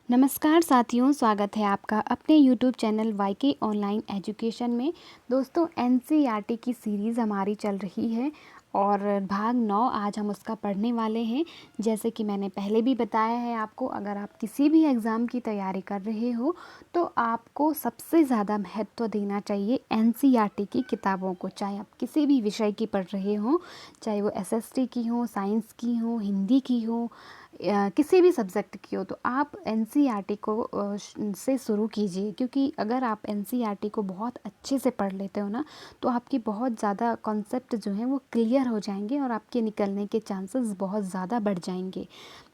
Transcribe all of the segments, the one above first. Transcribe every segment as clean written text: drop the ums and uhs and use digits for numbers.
नमस्कार साथियों, स्वागत है आपका अपने YouTube चैनल वाईके ऑनलाइन एजुकेशन में। दोस्तों, एनसीईआरटी की सीरीज़ हमारी चल रही है और भाग 9 आज हम उसका पढ़ने वाले हैं। जैसे कि मैंने पहले भी बताया है आपको, अगर आप किसी भी एग्ज़ाम की तैयारी कर रहे हो तो आपको सबसे ज़्यादा महत्व देना चाहिए एनसीईआरटी की किताबों को। चाहे आप किसी भी विषय की पढ़ रहे हो, चाहे वो एसएसटी की हो, साइंस की हो, हिंदी की हो, किसी भी सब्जेक्ट की हो, तो आप एनसीईआरटी को से शुरू कीजिए। क्योंकि अगर आप एनसीईआरटी को बहुत अच्छे से पढ़ लेते हो ना, तो आपकी बहुत ज़्यादा कॉन्सेप्ट जो हैं वो क्लियर हो जाएंगे और आपके निकलने के चांसेस बहुत ज़्यादा बढ़ जाएंगे।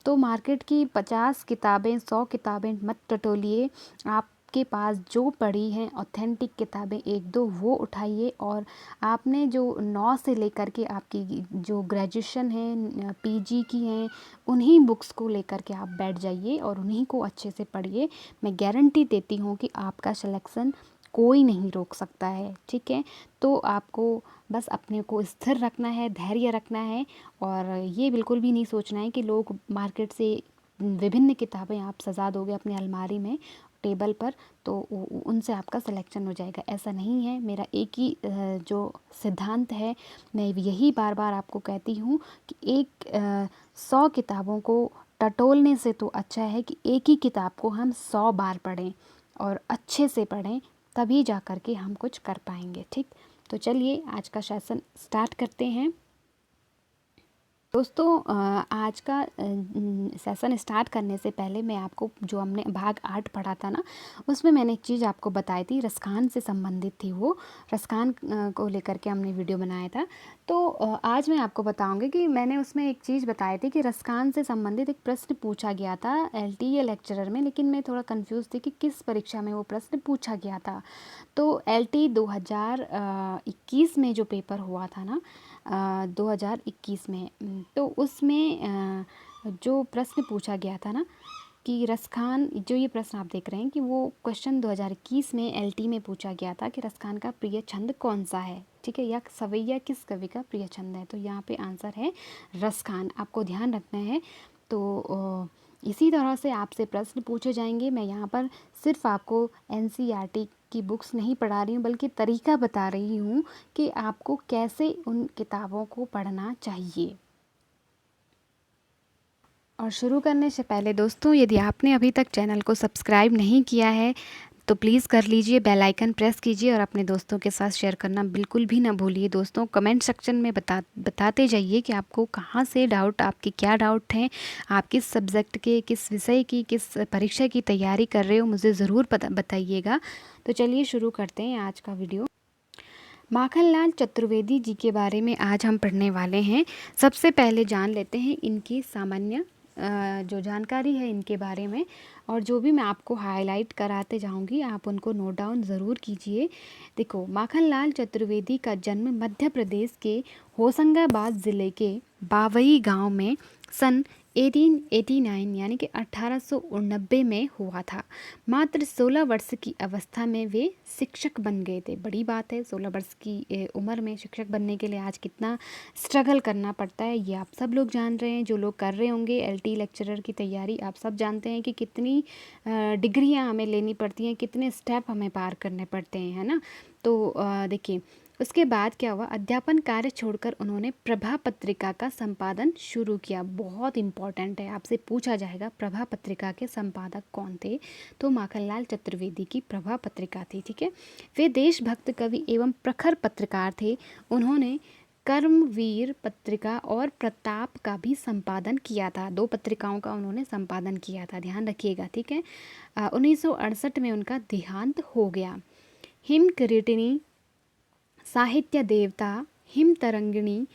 तो मार्केट की 50 किताबें, 100 किताबें मत टटोलिए। आपके पास जो पढ़ी हैं ऑथेंटिक किताबें 1-2 वो उठाइए, और आपने जो 9 से लेकर के आपकी जो ग्रेजुएशन है, पीजी की हैं, उन्हीं बुक्स को लेकर के आप बैठ जाइए और उन्हीं को अच्छे से पढ़िए। मैं गारंटी देती हूँ कि आपका सिलेक्शन कोई नहीं रोक सकता है। ठीक है, तो आपको बस अपने को स्थिर रखना है, धैर्य रखना है, और ये बिल्कुल भी नहीं सोचना है कि लोग मार्केट से विभिन्न किताबें आप सजा दोगे अपनी अलमारी में, टेबल पर, तो उनसे आपका सिलेक्शन हो जाएगा। ऐसा नहीं है। मेरा एक ही जो सिद्धांत है, मैं यही बार बार आपको कहती हूँ कि 100 किताबों को टटोलने से तो अच्छा है कि एक ही किताब को हम 100 बार पढ़ें और अच्छे से पढ़ें, तभी जा कर के हम कुछ कर पाएंगे। ठीक, तो चलिए आज का सेशन स्टार्ट करते हैं। दोस्तों, आज का सेशन स्टार्ट करने से पहले मैं आपको, जो हमने भाग 8 पढ़ा था ना, उसमें मैंने एक चीज़ आपको बताई थी, रसखान से संबंधित थी वो। रसखान को लेकर के हमने वीडियो बनाया था। तो आज मैं आपको बताऊंगी कि मैंने उसमें एक चीज़ बताई थी कि रसखान से संबंधित एक प्रश्न पूछा गया था एलटीए लेक्चरर में, लेकिन मैं थोड़ा कन्फ्यूज़ थी कि किस परीक्षा में वो प्रश्न पूछा गया था। तो एलटी 2021 में जो पेपर हुआ था ना, 2021 में, तो उसमें जो प्रश्न पूछा गया था ना कि रसखान, जो ये प्रश्न आप देख रहे हैं कि वो क्वेश्चन 2021 में एलटी में पूछा गया था कि रसखान का प्रिय छंद कौन सा है। ठीक है, या सवैया किस कवि का प्रिय छंद है। तो यहाँ पे आंसर है रसखान, आपको ध्यान रखना है। तो इसी तरह से आपसे प्रश्न पूछे जाएंगे। मैं यहाँ पर सिर्फ आपको एनसीईआरटी की बुक्स नहीं पढ़ा रही हूँ, बल्कि तरीका बता रही हूँ कि आपको कैसे उन किताबों को पढ़ना चाहिए। और शुरू करने से पहले दोस्तों, यदि आपने अभी तक चैनल को सब्सक्राइब नहीं किया है तो प्लीज़ कर लीजिए, बेल आइकन प्रेस कीजिए और अपने दोस्तों के साथ शेयर करना बिल्कुल भी ना भूलिए। दोस्तों, कमेंट सेक्शन में बताते जाइए कि आपको कहाँ से डाउट, आपके क्या डाउट हैं, आप किस सब्जेक्ट के, किस विषय की, किस परीक्षा की तैयारी कर रहे हो, मुझे ज़रूर बताइएगा। तो चलिए शुरू करते हैं आज का वीडियो। माखनलाल चतुर्वेदी जी के बारे में आज हम पढ़ने वाले हैं। सबसे पहले जान लेते हैं इनकी सामान्य जो जानकारी है इनके बारे में, और जो भी मैं आपको हाईलाइट कराते जाऊंगी आप उनको नोट डाउन ज़रूर कीजिए। देखो, माखनलाल चतुर्वेदी का जन्म मध्य प्रदेश के होशंगाबाद ज़िले के बावई गांव में सन 1889 यानी कि 1889 में हुआ था। मात्र 16 वर्ष की अवस्था में वे शिक्षक बन गए थे। बड़ी बात है, 16 वर्ष की उम्र में शिक्षक बनने के लिए आज कितना स्ट्रगल करना पड़ता है, ये आप सब लोग जान रहे हैं। जो लोग कर रहे होंगे एलटी लेक्चरर की तैयारी, आप सब जानते हैं कि कितनी डिग्रियां हमें लेनी पड़ती हैं, कितने स्टेप हमें पार करने पड़ते हैं, है ना। तो देखिए, उसके बाद क्या हुआ, अध्यापन कार्य छोड़कर उन्होंने प्रभा पत्रिका का संपादन शुरू किया। बहुत इंपॉर्टेंट है, आपसे पूछा जाएगा प्रभा पत्रिका के संपादक कौन थे। तो माखनलाल चतुर्वेदी की प्रभा पत्रिका थी। ठीक है, वे देशभक्त कवि एवं प्रखर पत्रकार थे। उन्होंने कर्मवीर पत्रिका और प्रताप का भी संपादन किया था। 2 पत्रिकाओं का उन्होंने संपादन किया था, ध्यान रखिएगा। ठीक है, 1968 में उनका देहांत हो गया। हिम किरीटिनी, साहित्य देवता, हिम तरंगिणी,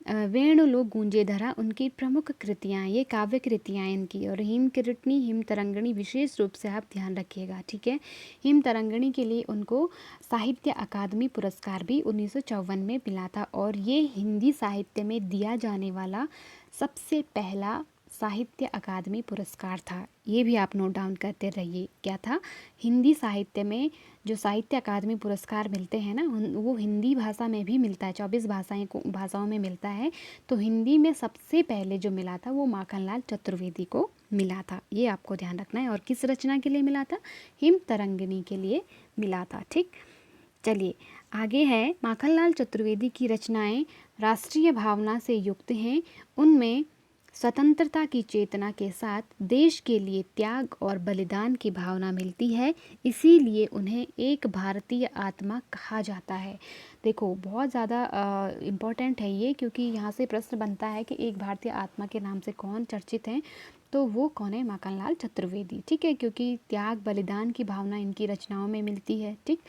वेणुलोक गूंजे धरा उनकी प्रमुख कृतियाँ, ये काव्य कृतियाँ इनकी। और हिम किरीटिनी, हिम तरंगिणी विशेष रूप से आप ध्यान रखिएगा। ठीक है, हिम तरंगिणी के लिए उनको साहित्य अकादमी पुरस्कार भी 1954 में मिला था, और ये हिंदी साहित्य में दिया जाने वाला सबसे पहला साहित्य अकादमी पुरस्कार था। ये भी आप नोट डाउन करते रहिए। क्या था, हिंदी साहित्य में जो साहित्य अकादमी पुरस्कार मिलते हैं ना, वो हिंदी भाषा में भी मिलता है, 24 भाषाओं में मिलता है। तो हिंदी में सबसे पहले जो मिला था वो माखनलाल चतुर्वेदी को मिला था, ये आपको ध्यान रखना है। और किस रचना के लिए मिला था? हिम तरंगिणी के लिए मिला था। ठीक, चलिए आगे है, माखनलाल चतुर्वेदी की रचनाएं राष्ट्रीय भावना से युक्त हैं। उनमें स्वतंत्रता की चेतना के साथ देश के लिए त्याग और बलिदान की भावना मिलती है, इसीलिए उन्हें एक भारतीय आत्मा कहा जाता है। देखो बहुत ज़्यादा इम्पोर्टेंट है ये, क्योंकि यहाँ से प्रश्न बनता है कि एक भारतीय आत्मा के नाम से कौन चर्चित हैं, तो वो कौन है? माखनलाल चतुर्वेदी। ठीक है, क्योंकि त्याग बलिदान की भावना इनकी रचनाओं में मिलती है। ठीक,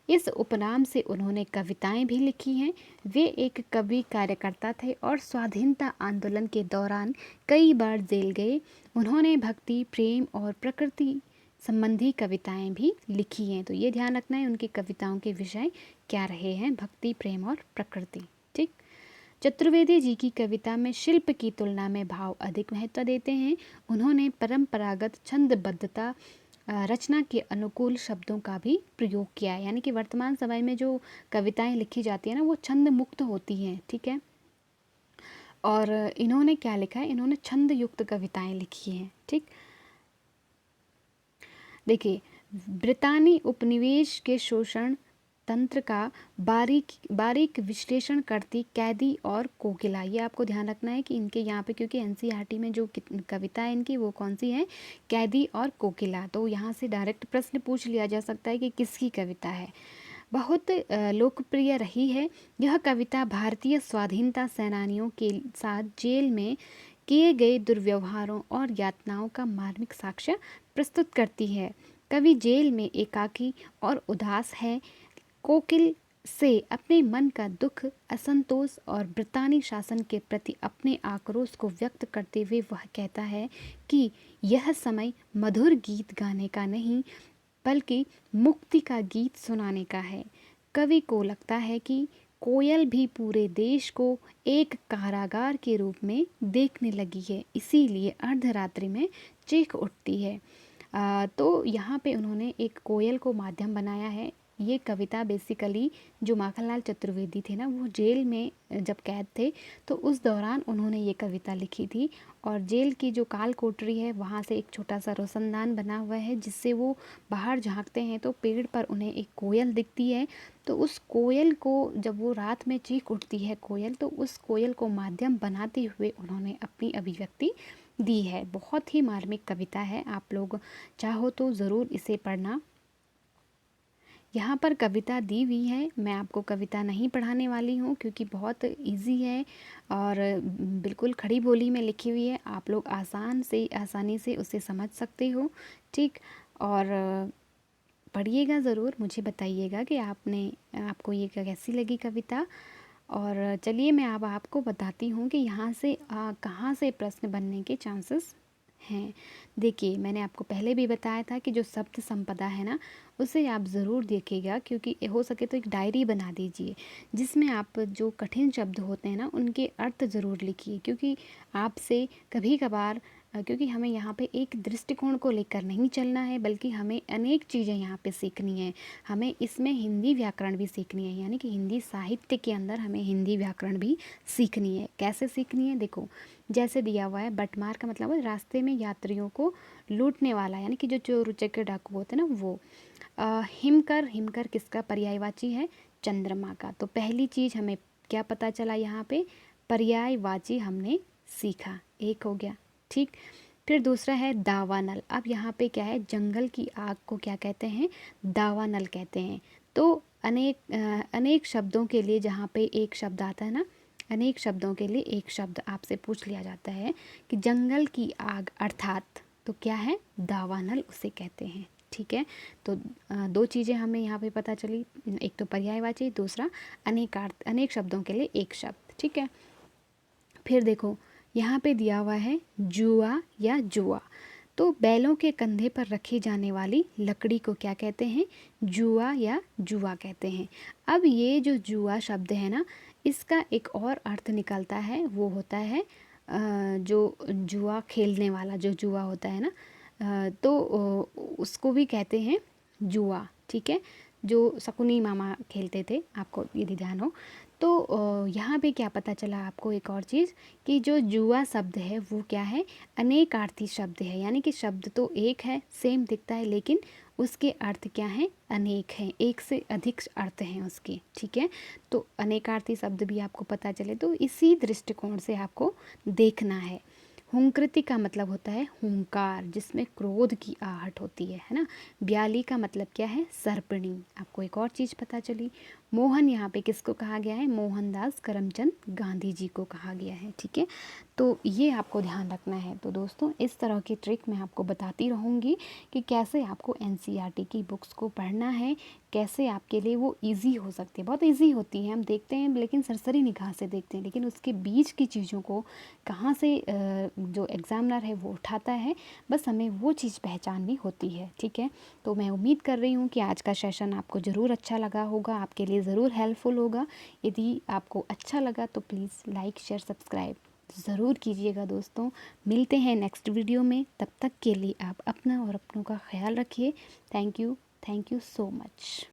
इस उपनाम से उन्होंने कविताएं भी लिखी हैं। वे एक कवि कार्यकर्ता थे और स्वाधीनता आंदोलन के दौरान कई बार जेल गए। उन्होंने भक्ति, प्रेम और प्रकृति संबंधी कविताएं भी लिखी हैं। तो ये ध्यान रखना है उनकी कविताओं के विषय क्या रहे हैं, भक्ति, प्रेम और प्रकृति। ठीक, चतुर्वेदी जी की कविता में शिल्प की तुलना में भाव अधिक महत्व देते हैं। उन्होंने परंपरागत छंदबद्धता, रचना के अनुकूल शब्दों का भी प्रयोग किया है। यानी कि वर्तमान समय में जो कविताएं लिखी जाती है ना, वो छंद मुक्त होती हैं। ठीक है, और इन्होंने क्या लिखा है? इन्होंने छंद युक्त कविताएं लिखी हैं। ठीक, देखिए, ब्रितानी उपनिवेश के शोषण तंत्र का बारीक विश्लेषण करती कैदी और कोकिला। ये आपको ध्यान रखना है कि इनके यहाँ पे, क्योंकि एनसीईआरटी में जो कविता है इनकी वो कौन सी है? कैदी और कोकिला। तो यहाँ से डायरेक्ट प्रश्न पूछ लिया जा सकता है कि किसकी कविता है। बहुत लोकप्रिय रही है यह कविता भारतीय स्वाधीनता सेनानियों के साथ जेल में किए गए दुर्व्यवहारों और यातनाओं का मार्मिक साक्ष्य प्रस्तुत करती है। कवि जेल में एकाकी और उदास है। कोकिल से अपने मन का दुख, असंतोष और ब्रितानी शासन के प्रति अपने आक्रोश को व्यक्त करते हुए वह कहता है कि यह समय मधुर गीत गाने का नहीं, बल्कि मुक्ति का गीत सुनाने का है। कवि को लगता है कि कोयल भी पूरे देश को एक कारागार के रूप में देखने लगी है, इसीलिए अर्धरात्रि में चीख उठती है। तो यहाँ पे उन्होंने एक कोयल को माध्यम बनाया है। ये कविता बेसिकली जो माखनलाल चतुर्वेदी थे ना, वो जेल में जब कैद थे तो उस दौरान उन्होंने ये कविता लिखी थी। और जेल की जो काल कोठरी है वहाँ से एक छोटा सा रोशनदान बना हुआ है, जिससे वो बाहर झांकते हैं तो पेड़ पर उन्हें एक कोयल दिखती है। तो उस कोयल को, जब वो रात में चीख उठती है कोयल, तो उस कोयल को माध्यम बनाते हुए उन्होंने अपनी अभिव्यक्ति दी है। बहुत ही मार्मिक कविता है, आप लोग चाहो तो ज़रूर इसे पढ़ना। यहाँ पर कविता दी हुई है, मैं आपको कविता नहीं पढ़ाने वाली हूँ क्योंकि बहुत इजी है और बिल्कुल खड़ी बोली में लिखी हुई है। आप लोग आसानी से उसे समझ सकते हो। ठीक, और पढ़िएगा ज़रूर, मुझे बताइएगा कि आपको ये कैसी लगी कविता। और चलिए मैं अब आपको बताती हूँ कि यहाँ से कहाँ से प्रश्न बनने के चांसेस हैं। देखिए, मैंने आपको पहले भी बताया था कि जो शब्द संपदा है ना, उसे आप ज़रूर देखिएगा, क्योंकि हो सके तो एक डायरी बना दीजिए जिसमें आप जो कठिन शब्द होते हैं ना उनके अर्थ ज़रूर लिखिए। क्योंकि आपसे कभी कभार, क्योंकि हमें यहाँ पे एक दृष्टिकोण को लेकर नहीं चलना है, बल्कि हमें अनेक चीज़ें यहाँ पे सीखनी है। हमें इसमें हिंदी व्याकरण भी सीखनी है, यानी कि हिंदी साहित्य के अंदर हमें हिंदी व्याकरण भी सीखनी है। कैसे सीखनी है? देखो, जैसे दिया हुआ है, बटमार का मतलब है रास्ते में यात्रियों को लूटने वाला, यानी कि जो चोर उचक्के डाकू होते हैं ना वो। हिमकर किसका पर्यायवाची है? चंद्रमा का। तो पहली चीज़ हमें क्या पता चला? यहाँ पे पर्यायवाची हमने सीखा, एक हो गया। ठीक, फिर दूसरा है दावानल। अब यहाँ पे क्या है? जंगल की आग को क्या कहते हैं? दावानल कहते हैं। तो अनेक शब्दों के लिए जहाँ पे एक शब्द आता है ना, अनेक शब्दों के लिए एक शब्द आपसे पूछ लिया जाता है कि जंगल की आग अर्थात तो क्या है? दावानल उसे कहते हैं। ठीक है, तो दो चीज़ें हमें यहाँ पे पता चली, एक तो पर्यायवाची, दूसरा अनेक शब्दों के लिए एक शब्द। ठीक है, फिर देखो यहाँ पे दिया हुआ है जुआ या जुआ। तो बैलों के कंधे पर रखी जाने वाली लकड़ी को क्या कहते हैं? जुआ या जुआ कहते हैं। अब ये जो जुआ शब्द है ना, इसका एक और अर्थ निकलता है, वो होता है जो जुआ खेलने वाला जो जुआ होता है ना, तो उसको भी कहते हैं जुआ। ठीक है, जो शकुनी मामा खेलते थे, आपको यदि ध्यान हो तो यहाँ पे क्या पता चला आपको एक और चीज़, कि जो जुआ शब्द है वो क्या है, अनेकार्थी शब्द है। यानी कि शब्द तो एक है, सेम दिखता है, लेकिन उसके अर्थ क्या हैं, अनेक हैं, एक से अधिक अर्थ हैं उसके। ठीक है, तो अनेकार्थी शब्द भी आपको पता चले तो इसी दृष्टिकोण से आपको देखना है। हुंकृति का मतलब होता है हुंकार, जिसमें क्रोध की आहट होती है ना। ब्याली का मतलब क्या है, सर्पिणी। आपको एक और चीज़ पता चली, मोहन यहाँ पे किसको कहा गया है, मोहनदास करमचंद गांधी जी को कहा गया है। ठीक है, तो ये आपको ध्यान रखना है। तो दोस्तों इस तरह की ट्रिक मैं आपको बताती रहूँगी कि कैसे आपको एनसीईआरटी की बुक्स को पढ़ना है, कैसे आपके लिए वो इजी हो सकती है। बहुत इजी होती है, हम देखते हैं लेकिन सरसरी निगाह से देखते हैं, लेकिन उसके बीच की चीज़ों को कहाँ से जो एग्ज़ामिनर है वो उठाता है, बस हमें वो चीज़ पहचाननी होती है। ठीक है, तो मैं उम्मीद कर रही हूँ कि आज का सेशन आपको ज़रूर अच्छा लगा होगा, आपके लिए ज़रूर हेल्पफुल होगा। यदि आपको अच्छा लगा तो प्लीज़ लाइक शेयर सब्सक्राइब ज़रूर कीजिएगा दोस्तों। मिलते हैं नेक्स्ट वीडियो में, तब तक के लिए आप अपना और अपनों का ख्याल रखिए। Thank you so much.